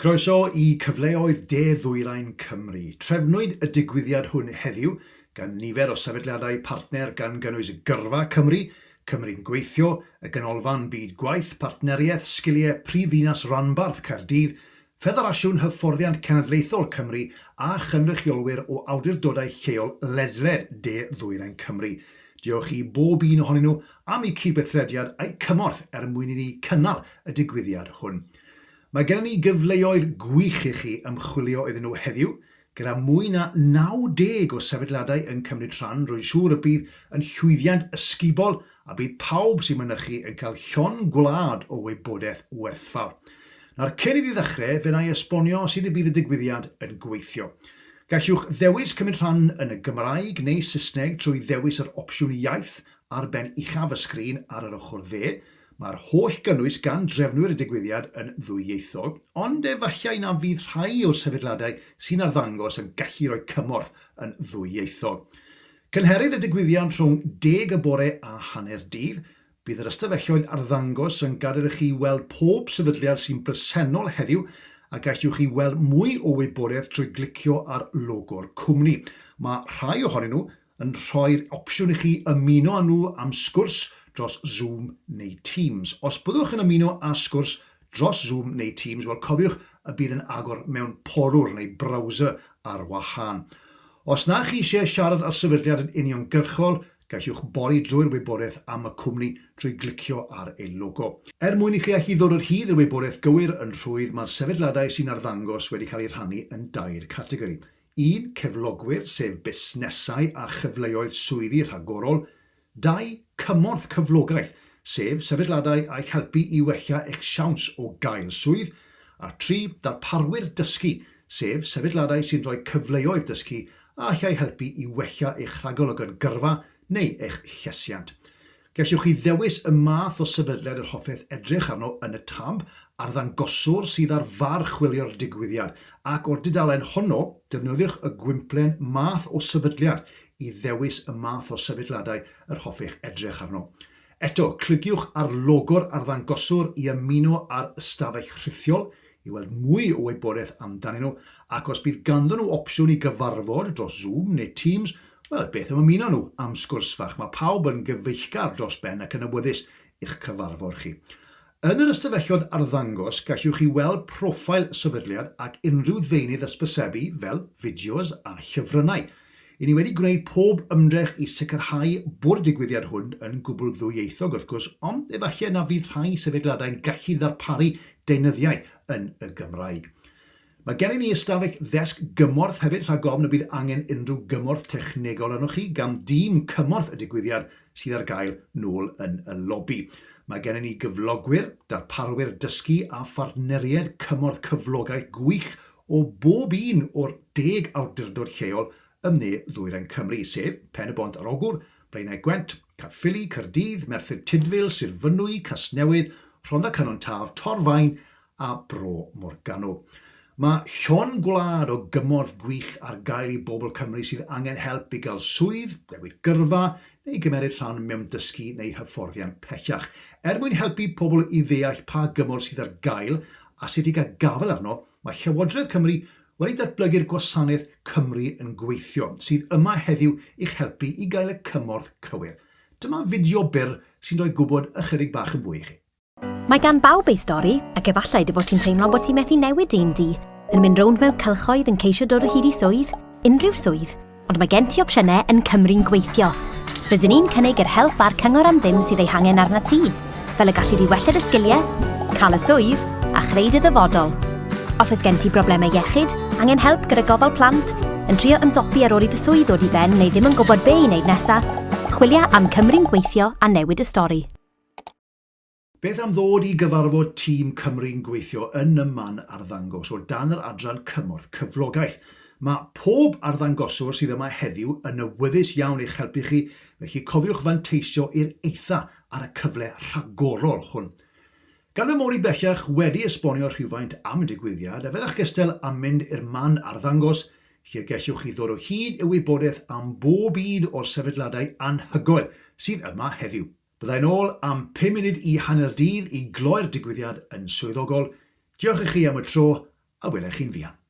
Croeso i cyfleoedd De-ddwyrain Cymru. Trefnwyd y digwyddiad hwn heddiw gan nifer o sefydliadau partner gan gynnwys Gyrfa Cymru, Cymru'n Gweithio, y Ganolfan Byd Gwaith, Partneriaeth Sgiliau Prifddinas Ranbarth Caerdydd, Ffederasiwn Hyfforddiant Cenedlaethol Cymru a chynrychiolwyr o awdurdodau lleol ledled De-ddwyrain Cymru. Diolch i bob un ohonyn nhw am eu cydweithrediad a'i cymorth mwyn i ni cynnal y digwyddiad hwn. Mae gennym ni gyfleoedd gwych i chi ymchwilio iddyn nhw heddiw, gyda mwy na 90 o sefydliadau yn cymryd rhan. Rwy'n siŵr y bydd yn llwyddiant ysgubol a bydd pawb sy'n mynychu yn cael llon gwlad o wybodaeth werthfawr. Nawr, cyn i ni ddechrau, fe na i esbonio sut y bydd y digwyddiad yn gweithio. Gallwch ddewis cymryd rhan yn y Gymraeg neu Saesneg trwy ddewis yr opsiwn iaith ar ben uchaf y sgrin ar yr ochr dde. Mae'r holl gynnwys gan drefnwyr y digwyddiad yn ddwyieithog, ond efallai na fydd rhai o'r sefydliadau sy'n arddangos yn gallu rhoi cymorth yn ddwyieithog. Cynherid y digwyddiad rhwng 10 y bore a hanner dydd. Bydd yr ystafelloedd arddangos yn gadael i chi weld pob sefydliad sy'n bresennol heddiw a gallwch chi weld mwy o wybodaeth trwy glicio ar logo'r cwmni. Mae rhai ohonyn nhw yn rhoi'r opsiwn i chi ymuno â nhw am sgwrs dros Zoom neu Teams. Os byddwch yn ymuno â sgwrs dros Zoom neu Teams, wel cofiwch y bydd yn agor mewn porwr neu browser ar wahân. Os na chi eisiau siarad ar sefydliad yn uniongyrchol, gallwch bori drwy'r wybodaeth am y cwmni drwy glicio ar ei logo. Mwyn i chi allu ddod o'r hyd y wybodaeth gywir yn rhwydd, mae'r sefydliadau sy'n arddangos wedi cael eu rhannu yn 2 categori. 1. Ceflogwyr, sef busnesau a chyfleoedd swyddi rhagorol. 2. Cymorth cyflogaeth, sef sefydliadau a'u helpu i wella eich siawns o gael swydd. A 3. Darparwyr dysgu, sef sefydliadau sy'n rhoi cyfleoedd dysgu a allai helpu i wella eich rhagolygon gyrfa neu eich llesiant. Gallwch chi ddewis y math o sefydliad yr hoffech edrych arno yn y tab a'r ddangoswr sydd ar far chwilio'r digwyddiad, ac o'r dudalen honno defnyddiwch y gwymplen math o sefydliad i ddewis y math o sefydliadau yr hoffech edrych arno. Eto, cliciwch ar logo'r arddangoswr i ymuno ar ystafell rhithiol i weld mwy o wybodaeth amdanyn nhw, ac os bydd ganddyn nhw opsiwn i gyfarfod dros Zoom neu Teams, wel, beth am ymuno nhw am sgwrs fach. Mae pawb yn gyfeillgar dros ben ac yn awyddus i'ch cyfarfod chi. Yn yr ystafelloedd arddangos, gallwch chi weld profil sefydliad ac unrhyw ddeunydd ysbysebu fel fideos a llyfrannau. I ni wedi gwneud pob ymdrech i sicrhau bod y digwyddiad hwn yn gwbl ddwyieithog wrth gwrs, ond efallai na fydd rhai sefydliadau'n gallu ddarparu deunyddiau yn y Gymraeg. Mae gennym ni ystafell ddesg gymorth hefyd rhag ofn y bydd angen unrhyw gymorth technegol arnoch chi gan dîm cymorth y digwyddiad sydd ar gael nôl yn y lobi. Mae gennym ni gyflogwyr, darparwyr dysgu a phartneriaid cymorth cyflogaeth gwych o bob un o'r 10 awdurdod lleol ym Ne-ddwyrain Cymru, sef Pen y Bont ar Ogwr, Blaenau Gwent, Caerffili, Caerdydd, Merthyr Tydfil, Sir Fynwy, Casnewydd, Rhondda Cynon Taf, Torfaen a Bro Morgannwg. Mae llon gwlad o gymorth gwych ar gael i bobl Cymru sydd angen help i gael swydd, newid gyrfa neu gymeryd rhan mewn dysgu neu hyfforddiant pellach. Mwyn helpu pobl i ddeall pa gymorth sydd ar gael a sut i gael gafel arno, mae Llywodraeth Cymru wedi datblygu'r gwasanaeth Cymru yn Gweithio, sydd yma heddiw i'ch helpu i gael y cymorth cywir. Dyma fideo byr sy'n rhoi gwybod ychydig bach yn fwy i chi. Mae gan bawb ei stori, ac efallai dy fod ti'n teimlo bod ti'n methu newid un di, yn mynd rownd mewn cylchoedd yn ceisio dod o hyd i swydd, unrhyw swydd, ond mae gen ti opsiynau yn Cymru'n Gweithio. Rydyn ni'n cynnig yr help a'r cyngor am ddim sydd ei hangen arna ti, fel y gallu di wella dy sgiliau, cael y swydd a chreu dy ddyfodol. Os oes gen ti broblemau iechyd, angen help gyda gofal plant, yn trio ymdopi ar ôl i dy swydd ddod i ben neu ddim yn gwybod be i wneud nesaf, chwilia am Cymru'n Gweithio a newid y stori. Beth am ddod i gyfarfod tîm Cymru'n Gweithio yn y man arddangos o dan yr adran cymorth cyflogaeth? Mae pob arddangoswr sydd yma heddiw yn awyddus iawn i'ch helpu chi, felly cofiwch fanteisio i'r eitha ar y cyfle rhagorol hwn. Gan y mor i bellach wedi esbonio rhywfaint am y digwyddiad, a fydda'ch gestel am mynd i'r man arddangos, lle gellwch chi ddod o hyd y wybodaeth am bob un o'r sefydliadau anhygoel sydd yma heddiw. Byddai'n ôl am 5 munud i hanner dydd i gloi'r digwyddiad yn swyddogol. Diolch i chi am y tro a welech chi'n fuan.